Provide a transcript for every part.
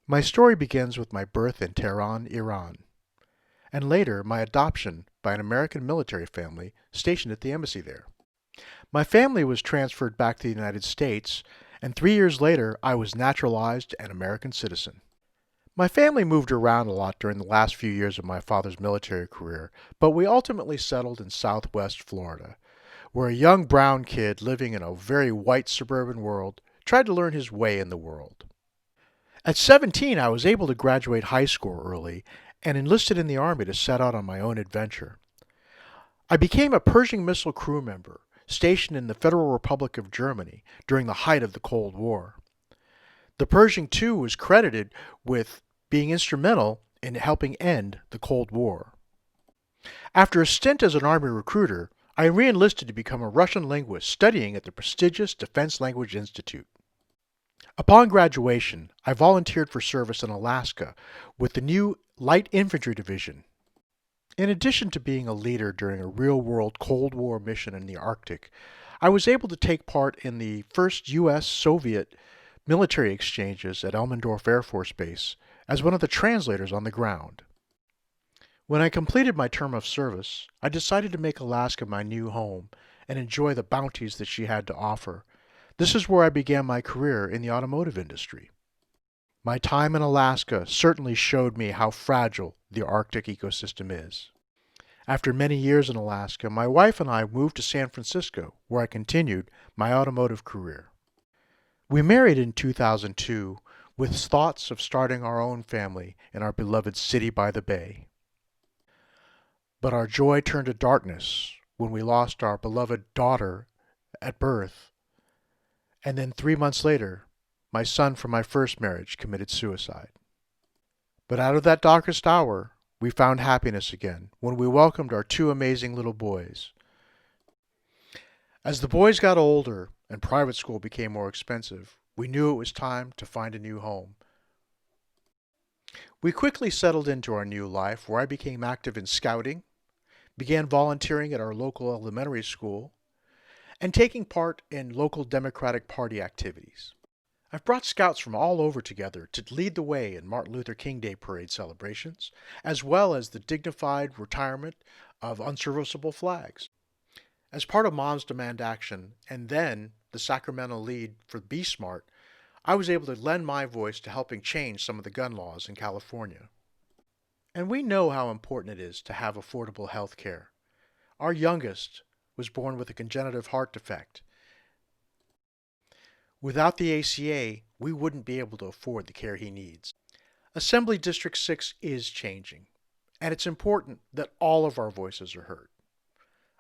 My story begins with my birth in Tehran, Iran, and later my adoption by an American military family stationed at the embassy there. My family was transferred back to the United States, and 3 years later I was naturalized an American citizen. My family moved around a lot during the last few years of my father's military career, but we ultimately settled in Southwest Florida, where a young brown kid living in a very white suburban world tried to learn his way in the world. At 17, I was able to graduate high school early and enlisted in the Army to set out on my own adventure. I became a Pershing missile crew member stationed in the Federal Republic of Germany during the height of the Cold War. The Pershing II was credited with being instrumental in helping end the Cold War. After a stint as an Army recruiter, I re-enlisted to become a Russian linguist studying at the prestigious Defense Language Institute. Upon graduation, I volunteered for service in Alaska with the new Light Infantry Division. In addition to being a leader during a real-world Cold War mission in the Arctic, I was able to take part in the first U.S.-Soviet military exchanges at Elmendorf Air Force Base as one of the translators on the ground. When I completed my term of service, I decided to make Alaska my new home and enjoy the bounties that she had to offer. This is where I began my career in the automotive industry. My time in Alaska certainly showed me how fragile the Arctic ecosystem is. After many years in Alaska, my wife and I moved to San Francisco, where I continued my automotive career. We married in 2002 with thoughts of starting our own family in our beloved city by the bay. But our joy turned to darkness when we lost our beloved daughter at birth, and then 3 months later, my son from my first marriage committed suicide. But out of that darkest hour, we found happiness again when we welcomed our two amazing little boys. As the boys got older and private school became more expensive, we knew it was time to find a new home. We quickly settled into our new life where I became active in scouting, began volunteering at our local elementary school, and taking part in local Democratic Party activities. I've brought scouts from all over together to lead the way in Martin Luther King Day parade celebrations, as well as the dignified retirement of unserviceable flags. As part of Moms Demand Action, and then the Sacramento lead for Be Smart, I was able to lend my voice to helping change some of the gun laws in California. And we know how important it is to have affordable health care. Our youngest was born with a congenital heart defect. Without the ACA, we wouldn't be able to afford the care he needs. Assembly District 6 is changing, and it's important that all of our voices are heard.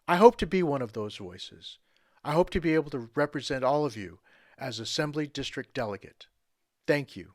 I hope to be one of those voices. I hope to be able to represent all of you as Assembly District Delegate. Thank you.